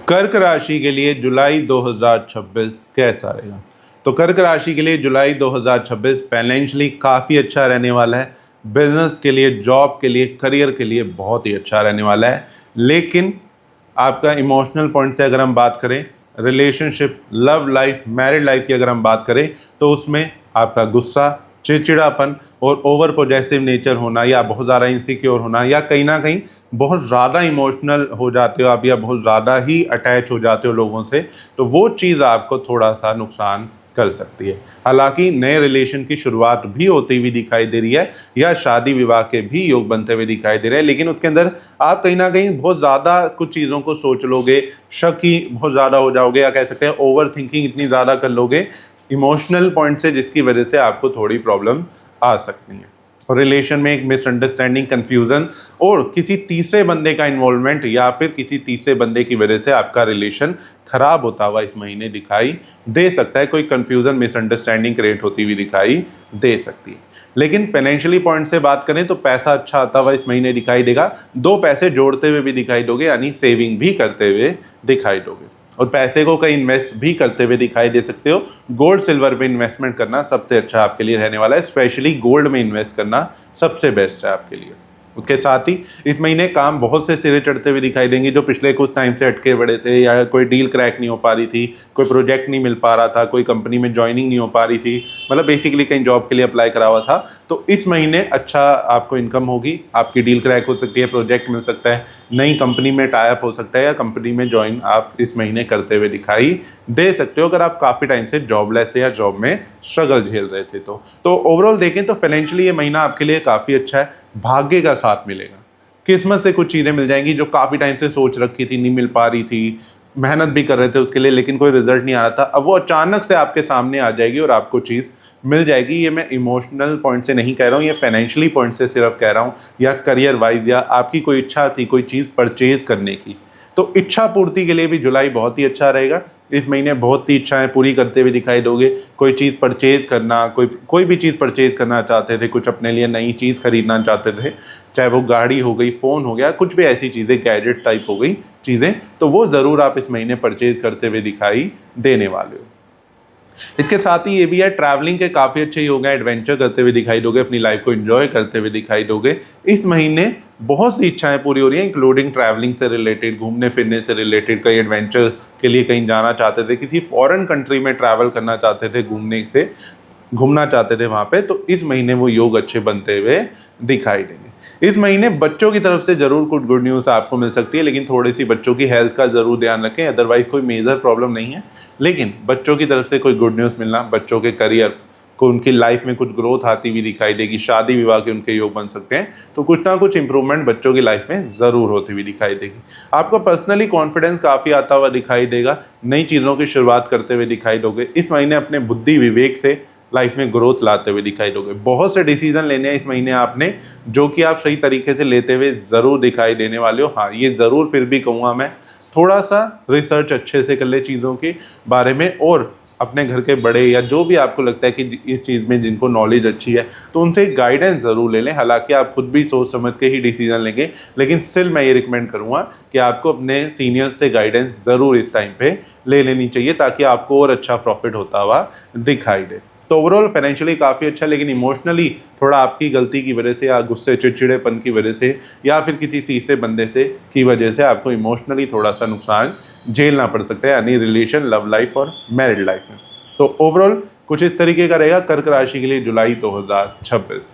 कर्क राशि के लिए जुलाई 2026 कैसा रहेगा? तो कर्क राशि के लिए जुलाई 2026 फाइनेंशियली काफ़ी अच्छा रहने वाला है। बिजनेस के लिए, जॉब के लिए, करियर के लिए बहुत ही अच्छा रहने वाला है। लेकिन आपका इमोशनल पॉइंट से अगर हम बात करें, relationship, love life, married life की अगर हम बात करें, तो उसमें आपका गुस्सा, चिड़चिड़ापन और ओवर पॉजेसिव नेचर होना या बहुत ज़्यादा इनसिक्योर होना या कहीं ना कहीं बहुत ज़्यादा इमोशनल हो जाते हो आप या बहुत ज़्यादा ही अटैच हो जाते हो लोगों से, तो वो चीज़ आपको थोड़ा सा नुकसान कर सकती है। हालांकि नए रिलेशन की शुरुआत भी होती हुई दिखाई दे रही है या शादी विवाह के भी योग बनते हुए दिखाई दे रहे हैं, लेकिन उसके अंदर आप कहीं ना कहीं बहुत ज़्यादा कुछ चीज़ों को सोच लोगे, शक ही बहुत ज़्यादा हो जाओगे या कह सकते हैं ओवर थिंकिंग इतनी ज़्यादा कर लोगे इमोशनल पॉइंट से, जिसकी वजह से आपको थोड़ी प्रॉब्लम आ सकती है। रिलेशन में एक मिसअंडरस्टैंडिंग, कंफ्यूजन और किसी तीसरे बंदे का इन्वॉल्वमेंट या फिर किसी तीसरे बंदे की वजह से आपका रिलेशन खराब होता हुआ इस महीने दिखाई दे सकता है। कोई कंफ्यूजन, मिसअंडरस्टैंडिंग क्रिएट होती हुई दिखाई दे सकती है। लेकिन फाइनेंशियली पॉइंट से बात करें तो पैसा अच्छा आता हुआ इस महीने दिखाई देगा। दो पैसे जोड़ते हुए भी दिखाई दोगे, यानी सेविंग भी करते हुए दिखाई दोगे और पैसे को कहीं इन्वेस्ट भी करते हुए दिखाई दे सकते हो। गोल्ड सिल्वर में इन्वेस्टमेंट करना सबसे अच्छा आपके लिए रहने वाला है। स्पेशली गोल्ड में इन्वेस्ट करना सबसे बेस्ट है आपके लिए। उसके साथ ही इस महीने काम बहुत से सिरे चढ़ते हुए दिखाई देंगे जो पिछले कुछ टाइम से अटके पड़े थे, या कोई डील क्रैक नहीं हो पा रही थी, कोई प्रोजेक्ट नहीं मिल पा रहा था, कोई कंपनी में ज्वाइनिंग नहीं हो पा रही थी, मतलब बेसिकली कहीं जॉब के लिए अप्लाई करा हुआ था। तो इस महीने अच्छा आपको इनकम होगी, आपकी डील क्रैक हो सकती है, प्रोजेक्ट मिल सकता है, नई कंपनी में टाई अप हो सकता है या कंपनी में ज्वाइन आप इस महीने करते हुए दिखाई दे सकते हो, अगर आप काफ़ी टाइम से जॉबलेस थे या जॉब में स्ट्रगल झेल रहे थे। तो ओवरऑल देखें तो फाइनेंशियली ये महीना आपके लिए काफ़ी अच्छा है। भाग्य का साथ मिलेगा, किस्मत से कुछ चीज़ें मिल जाएंगी जो काफ़ी टाइम से सोच रखी थी, नहीं मिल पा रही थी, मेहनत भी कर रहे थे उसके लिए लेकिन कोई रिजल्ट नहीं आ रहा था, अब वो अचानक से आपके सामने आ जाएगी और आपको चीज़ मिल जाएगी। ये मैं इमोशनल पॉइंट से नहीं कह रहा हूँ, ये फाइनेंशियली पॉइंट से सिर्फ कह रहा हूँ, या करियर वाइज, या आपकी कोई इच्छा थी कोई चीज़ परचेज करने की, तो इच्छा पूर्ति के लिए भी जुलाई बहुत ही अच्छा रहेगा। इस महीने बहुत ही इच्छाएं पूरी करते हुए दिखाई दोगे। कोई चीज़ परचेज करना, कोई भी चीज़ परचेज करना चाहते थे, कुछ अपने लिए नई चीज़ खरीदना चाहते थे, चाहे वो गाड़ी हो गई, फ़ोन हो गया, कुछ भी ऐसी चीज़ें, गैजेट टाइप हो गई चीज़ें, तो वो ज़रूर आप इस महीने परचेज करते हुए दिखाई देने वाले हो। इसके साथ ही ये भी है, ट्रैवलिंग के काफ़ी अच्छे योग हैं, एडवेंचर करते हुए दिखाई दोगे, अपनी लाइफ को एंजॉय करते हुए दिखाई दोगे। इस महीने बहुत सी इच्छाएं पूरी हो रही हैं, इंक्लूडिंग ट्रैवलिंग से रिलेटेड, घूमने फिरने से रिलेटेड, कहीं एडवेंचर के लिए कहीं जाना चाहते थे, किसी फॉरेन कंट्री में ट्रैवल करना चाहते थे, घूमना चाहते थे वहाँ पे, तो इस महीने वो योग अच्छे बनते हुए दिखाई देंगे। इस महीने बच्चों की तरफ से ज़रूर कुछ गुड न्यूज़ आपको मिल सकती है, लेकिन थोड़ी सी बच्चों की हेल्थ का ज़रूर ध्यान रखें। अदरवाइज कोई मेजर प्रॉब्लम नहीं है, लेकिन बच्चों की तरफ से कोई गुड न्यूज़ मिलना, बच्चों के करियर को, उनकी लाइफ में कुछ ग्रोथ आती हुई दिखाई देगी, शादी विवाह के उनके योग बन सकते हैं, तो कुछ ना कुछ इंप्रूवमेंट बच्चों की लाइफ में ज़रूर होती हुई दिखाई देगी। आपको पर्सनली कॉन्फिडेंस काफ़ी आता हुआ दिखाई देगा, नई चीज़ों की शुरुआत करते हुए दिखाई दोगे। इस महीने अपने बुद्धि विवेक से लाइफ में ग्रोथ लाते हुए दिखाई दोगे। बहुत से डिसीजन लेने हैं इस महीने आपने, जो कि आप सही तरीके से लेते हुए ज़रूर दिखाई देने वाले हो। हाँ, ये ज़रूर फिर भी कहूँगा मैं, थोड़ा सा रिसर्च अच्छे से कर ले चीज़ों के बारे में, और अपने घर के बड़े या जो भी आपको लगता है कि इस चीज़ में जिनको नॉलेज अच्छी है, तो उनसे गाइडेंस ज़रूर ले लें। हालांकि आप खुद भी सोच समझ के ही डिसीजन लेंगे, लेकिन स्टिल मैं ये रिकमेंड करूँगा कि आपको अपने सीनियर्स से गाइडेंस ज़रूर इस टाइम पे ले लेनी चाहिए, ताकि आपको और अच्छा प्रॉफिट होता हुआ दिखाई दे। तो ओवरऑल फाइनेंशियली काफ़ी अच्छा, लेकिन इमोशनली थोड़ा आपकी गलती की वजह से या गुस्से, चिड़चिड़ेपन की वजह से या फिर किसी तीसरे बंदे से की वजह से आपको इमोशनली थोड़ा सा नुकसान झेलना पड़ सकता है, यानी रिलेशन, लव लाइफ और मैरिड लाइफ में। तो ओवरऑल कुछ इस तरीके का रहेगा कर्क राशि के लिए जुलाई 2026।